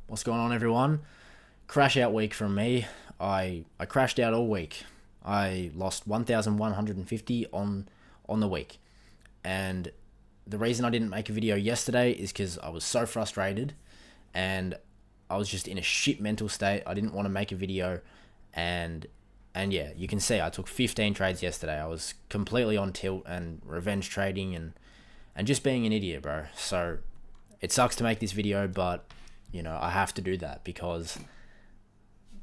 What's going on, everyone? Crash out week from me. I crashed out all week. I lost 1,150 on the week. And the reason I didn't make a video yesterday is because I was so frustrated and I was just in a shit mental state. I didn't want to make a video, and yeah, you can see I took 15 trades yesterday. I was completely on tilt and revenge trading and just being an idiot, bro. So it sucks to make this video, but I have to do that because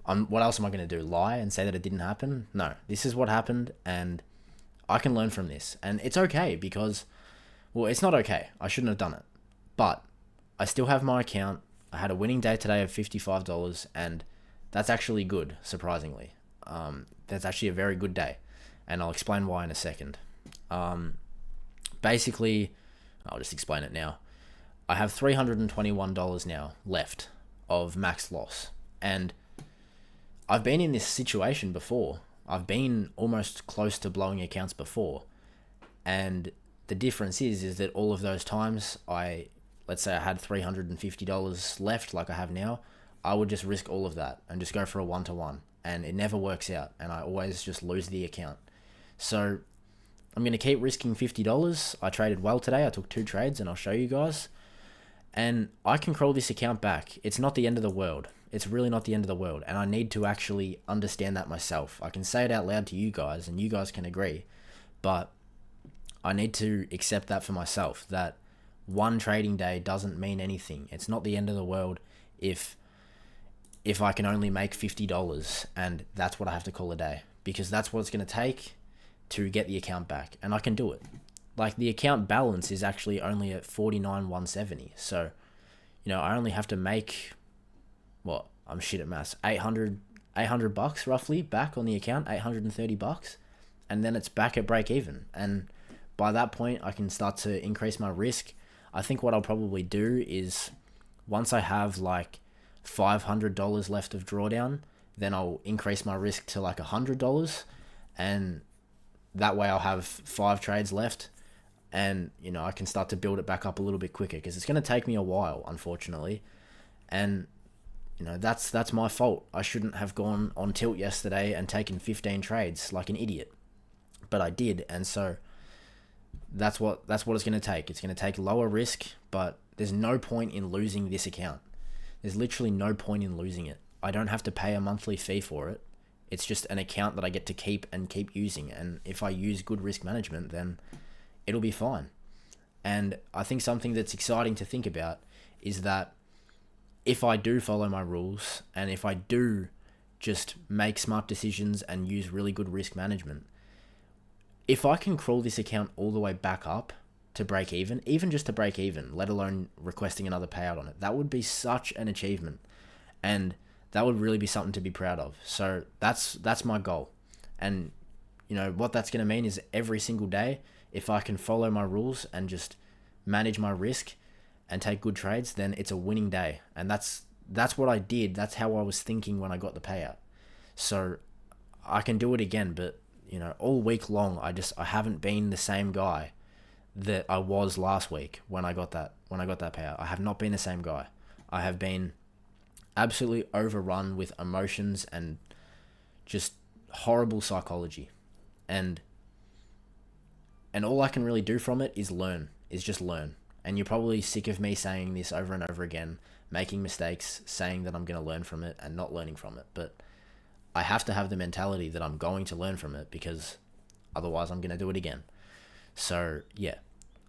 what else am I going to do? Lie and say that it didn't happen? No, this is what happened, and I can learn from this. And it's okay because, well, it's not okay. I shouldn't have done it. But I still have my account. I had a winning day today of $55, and that's actually good, surprisingly. That's actually a very good day, and I'll explain why in a second. Basically, I'll just explain it now. I have $321 now left of max loss, and I've been in this situation before. I've been almost close to blowing accounts before, and the difference is that all of those times let's say I had $350 left like I have now, I would just risk all of that and just go for a 1-to-1, and it never works out, and I always just lose the account. So I'm going to keep risking $50. I traded well today. I took 2 trades, and I'll show you guys. And I can crawl this account back. It's not the end of the world. It's really not the end of the world. And I need to actually understand that myself. I can say it out loud to you guys, and you guys can agree. But I need to accept that for myself, that one trading day doesn't mean anything. It's not the end of the world if I can only make $50, and that's what I have to call a day. Because that's what it's going to take to get the account back. And I can do it. Like, the account balance is actually only at 49,170. So, I only have to make, I'm shit at maths, $800 roughly back on the account, $830, and then it's back at break even. And by that point, I can start to increase my risk. I think what I'll probably do is, once I have like $500 left of drawdown, then I'll increase my risk to like $100, and that way I'll have 5 trades left. And, I can start to build it back up a little bit quicker, because it's going to take me a while, unfortunately. And, that's my fault. I shouldn't have gone on tilt yesterday and taken 15 trades like an idiot. But I did. And so that's what it's going to take. It's going to take lower risk, but there's no point in losing this account. There's literally no point in losing it. I don't have to pay a monthly fee for it. It's just an account that I get to keep using. And if I use good risk management, then it'll be fine. And I think something that's exciting to think about is that if I do follow my rules, and if I do just make smart decisions and use really good risk management, if I can crawl this account all the way back up to break even just to break even, let alone requesting another payout on it, that would be such an achievement. And that would really be something to be proud of. So that's my goal. And what that's going to mean is every single day, if I can follow my rules and just manage my risk and take good trades, then it's a winning day. And that's what I did. That's how I was thinking when I got the payout. So I can do it again, but all week long, I haven't been the same guy that I was last week when I got that payout. I have not been the same guy. I have been absolutely overrun with emotions and just horrible psychology. And all I can really do from it is just learn. And you're probably sick of me saying this over and over again, making mistakes, saying that I'm going to learn from it and not learning from it. But I have to have the mentality that I'm going to learn from it, because otherwise I'm going to do it again. So yeah,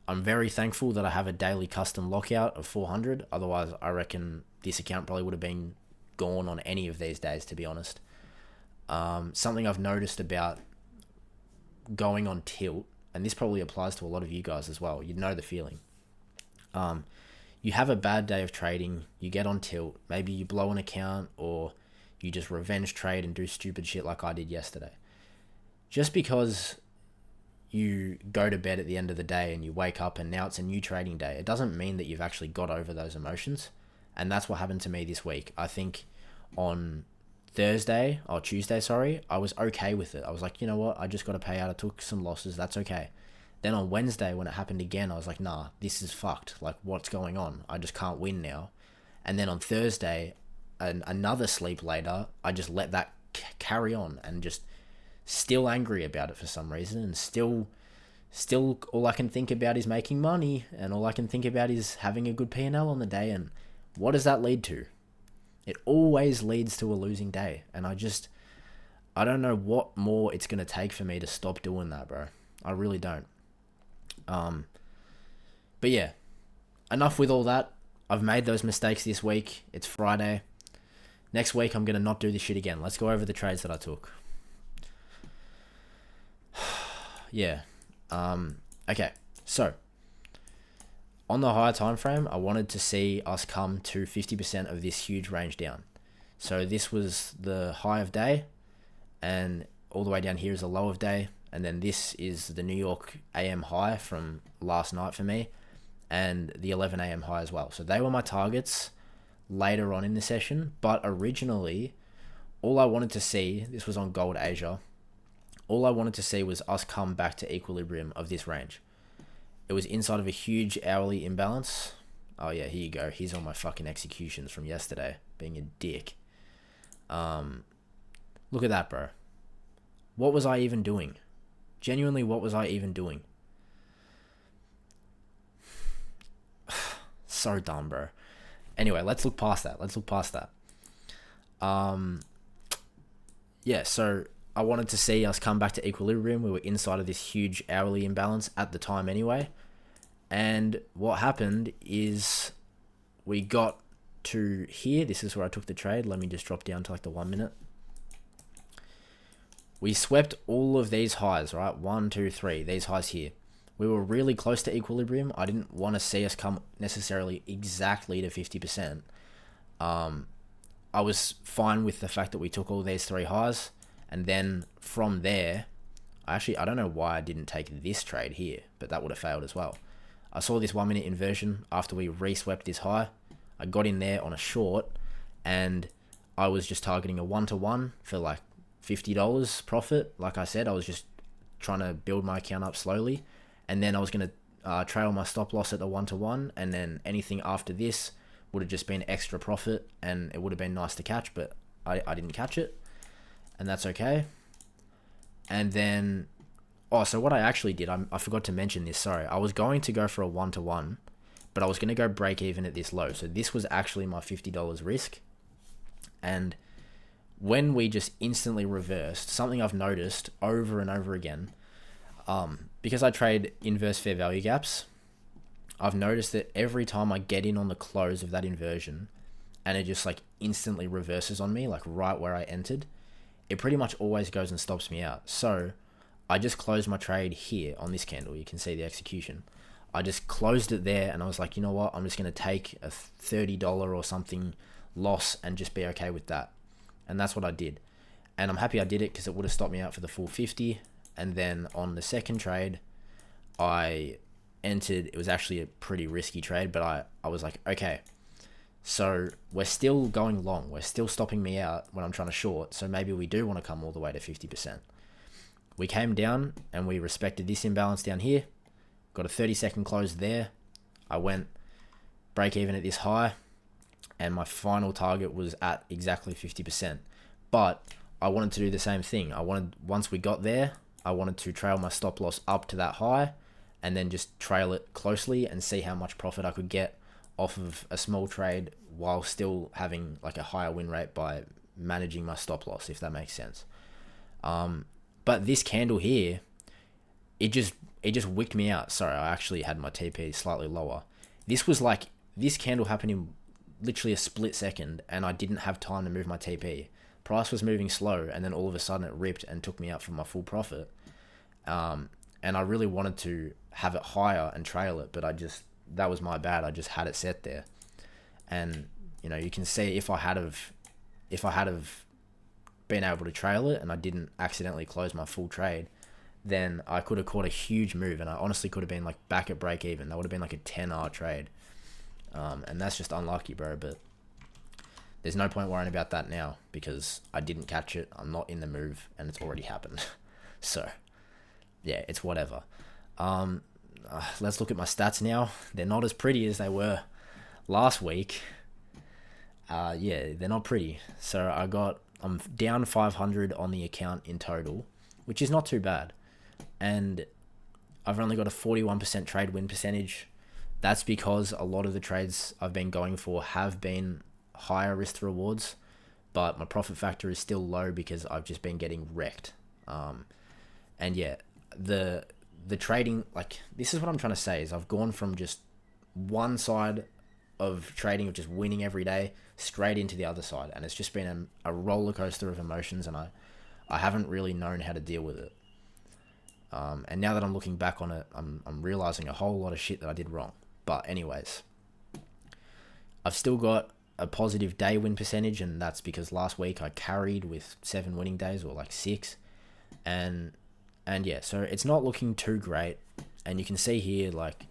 I'm very thankful that I have a daily custom lockout of 400. Otherwise, I reckon this account probably would have been gone on any of these days, to be honest. Something I've noticed about going on tilt, and this probably applies to a lot of you guys as well, you know the feeling. You have a bad day of trading, you get on tilt, maybe you blow an account, or you just revenge trade and do stupid shit like I did yesterday. Just because you go to bed at the end of the day and you wake up and now it's a new trading day, it doesn't mean that you've actually got over those emotions. And that's what happened to me this week. I think on Tuesday, I was okay with it. I was like, you know what, I just got to pay out. I took some losses. That's okay. Then on Wednesday, when it happened again, I was like, nah, this is fucked. Like, what's going on? I just can't win now. And then on Thursday, another sleep later, I just let that carry on, and just still angry about it for some reason, and still all I can think about is making money, and all I can think about is having a good P&L on the day. And what does that lead to? It always leads to a losing day. And I don't know what more it's going to take for me to stop doing that, bro. I really don't. But yeah, enough with all that. I've made those mistakes this week. It's Friday. Next week, I'm going to not do this shit again. Let's go over the trades that I took. Yeah. Okay. So, on the higher time frame, I wanted to see us come to 50% of this huge range down. So this was the high of day, and all the way down here is a low of day, and then this is the New York AM high from last night for me, and the 11 AM high as well. So they were my targets later on in the session, but originally, all I wanted to see, this was on Gold Asia, all I wanted to see was us come back to equilibrium of this range. It was inside of a huge hourly imbalance. Oh yeah, here you go. Here's all my fucking executions from yesterday, being a dick. Look at that, bro. What was I even doing? Genuinely, what was I even doing? So dumb, bro. Anyway, let's look past that. Yeah, so I wanted to see us come back to equilibrium. We were inside of this huge hourly imbalance at the time anyway. And what happened is we got to here. This is where I took the trade. Let me just drop down to like the 1 minute. We swept all of these highs, right? 1, 2, 3, these highs here. We were really close to equilibrium. I didn't want to see us come necessarily exactly to 50%. I was fine with the fact that we took all these 3 highs. And then from there, I don't know why I didn't take this trade here, but that would have failed as well. I saw this 1 minute inversion after we re-swept this high. I got in there on a short, and I was just targeting a 1-to-1 for like $50 profit. Like I said, I was just trying to build my account up slowly. And then I was going to trail my stop loss at the 1-to-1. And then anything after this would have just been extra profit, and it would have been nice to catch, but I didn't catch it. And that's okay. And then, so what I actually did, I forgot to mention this, sorry. I was going to go for a 1-to-1, but I was going to go break even at this low. So this was actually my $50 risk. And when we just instantly reversed, something I've noticed over and over again, because I trade inverse fair value gaps, I've noticed that every time I get in on the close of that inversion, and it just like instantly reverses on me, like right where I entered, it pretty much always goes and stops me out. So I just closed my trade here on this candle. You can see the execution. I just closed it there, and I was like, you know what? I'm just going to take a $30 or something loss and just be okay with that. And that's what I did. And I'm happy I did it, because it would have stopped me out for the full 50. And then on the second trade, I entered. It was actually a pretty risky trade, but I was like, okay, so we're still going long. We're still stopping me out when I'm trying to short. So maybe we do want to come all the way to 50%. We came down and we respected this imbalance down here. Got a 30-second close there. I went break even at this high, and my final target was at exactly 50%. But I wanted to do the same thing. Once we got there, I wanted to trail my stop loss up to that high, and then just trail it closely and see how much profit I could get off of a small trade while still having like a higher win rate by managing my stop loss, if that makes sense. But this candle here, it just wicked me out. Sorry, I actually had my TP slightly lower. This candle happened in literally a split second, and I didn't have time to move my TP. Price was moving slow, and then all of a sudden it ripped and took me out for my full profit. And I really wanted to have it higher and trail it, but that was my bad. I just had it set there. And, you can see if I had been able to trail it and I didn't accidentally close my full trade, then I could have caught a huge move, and I honestly could have been like back at break even. That would have been like a 10R trade. And that's just unlucky, bro. But there's no point worrying about that now, because I didn't catch it. I'm not in the move, and it's already happened. So yeah, it's whatever. Let's look at my stats now. They're not as pretty as they were last week. Yeah, they're not pretty. So I'm down 500 on the account in total, which is not too bad. And I've only got a 41% trade win percentage. That's because a lot of the trades I've been going for have been higher risk to rewards, but my profit factor is still low because I've just been getting wrecked. And yeah, the trading, like, this is what I'm trying to say, is I've gone from just one side of trading of just winning every day straight into the other side, and it's just been a roller coaster of emotions, and I haven't really known how to deal with it. And now that I'm looking back on it, I'm realizing a whole lot of shit that I did wrong. But anyways, I've still got a positive day win percentage, and that's because last week I carried with 7 winning days, or like 6, and yeah, so it's not looking too great. And you can see here, like,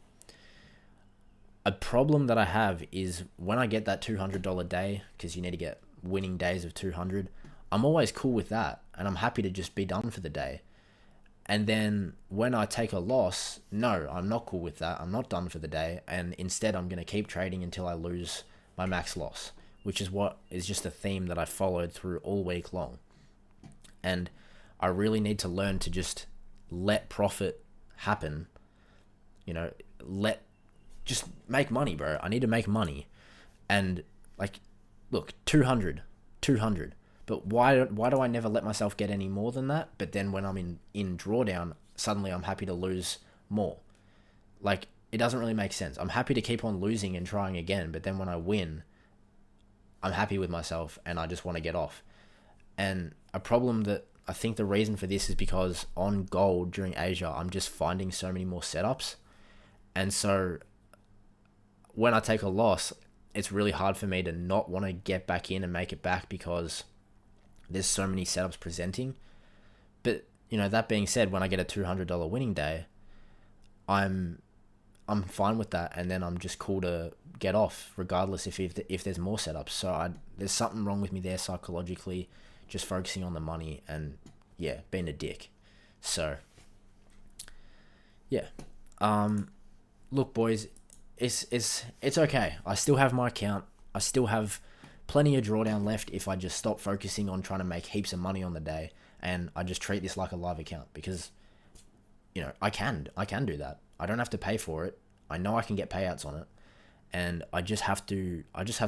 a problem that I have is when I get that $200 day, because you need to get winning days of 200, I'm always cool with that, and I'm happy to just be done for the day. And then when I take a loss, no, I'm not cool with that. I'm not done for the day. And instead, I'm going to keep trading until I lose my max loss, which is what is just a theme that I followed through all week long. And I really need to learn to just let profit happen. You know, just make money, bro. I need to make money. And like, look, 200. But why do I never let myself get any more than that? But then when I'm in drawdown, suddenly I'm happy to lose more. Like, it doesn't really make sense. I'm happy to keep on losing and trying again, but then when I win, I'm happy with myself and I just want to get off. And a problem that I think the reason for this is because on gold during Asia, I'm just finding so many more setups. And so when I take a loss, it's really hard for me to not want to get back in and make it back because there's so many setups presenting. But, you know, that being said, when I get a $200 winning day, I'm fine with that, and then I'm just cool to get off regardless if there's more setups. So there's something wrong with me there psychologically, just focusing on the money and, yeah, being a dick. So, yeah. Look, boys, it's okay. I still have my account. I still have plenty of drawdown left if I just stop focusing on trying to make heaps of money on the day, and I just treat this like a live account, because, you know, I can do that. I don't have to pay for it. I know I can get payouts on it, and I just have to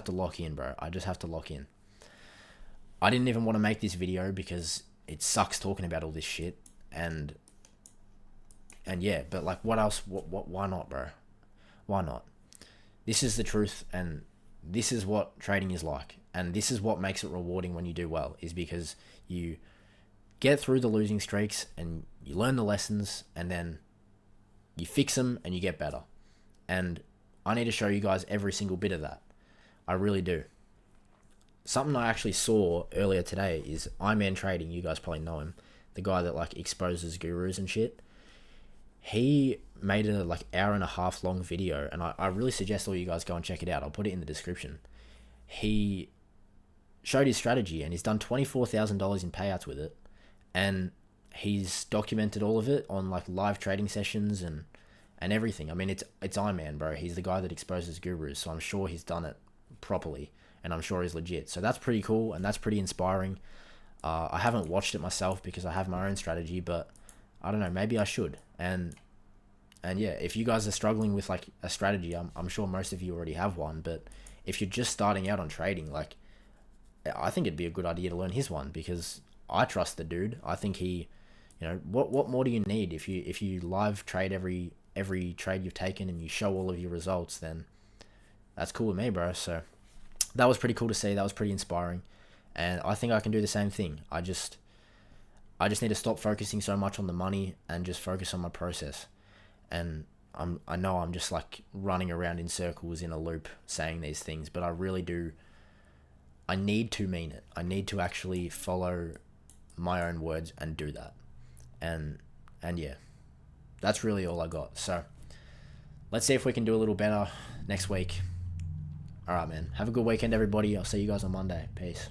lock in, bro. I just have to lock in. I didn't even want to make this video because it sucks talking about all this shit, and yeah, but like, what else? Why not, bro? Why not? This is the truth, and this is what trading is like, and this is what makes it rewarding when you do well, is because you get through the losing streaks and you learn the lessons, and then you fix them and you get better. And I need to show you guys every single bit of that. I really do. Something I actually saw earlier today is iMan Trading. You guys probably know him, the guy that like exposes gurus and shit. He made a like hour and a half long video, and I really suggest all you guys go and check it out. I'll put it in the description. He showed his strategy, and he's done $24,000 in payouts with it, and he's documented all of it on like live trading sessions and everything. I mean, it's iMan, bro. He's the guy that exposes gurus, so I'm sure he's done it properly, and I'm sure he's legit. So that's pretty cool, and that's pretty inspiring. I haven't watched it myself because I have my own strategy, but I don't know, maybe I should. And yeah, if you guys are struggling with like a strategy, I'm sure most of you already have one, but if you're just starting out on trading, like, I think it'd be a good idea to learn his one, because I trust the dude. I think he, you know, what more do you need? If you live trade every trade you've taken and you show all of your results, then that's cool with me, bro. So that was pretty cool to see. That was pretty inspiring, and I think I can do the same thing. I just need to stop focusing so much on the money and just focus on my process. And I know I'm just like running around in circles in a loop saying these things, but I really do. I need to mean it. I need to actually follow my own words and do that. And yeah, that's really all I got. So let's see if we can do a little better next week. All right, man. Have a good weekend, everybody. I'll see you guys on Monday. Peace.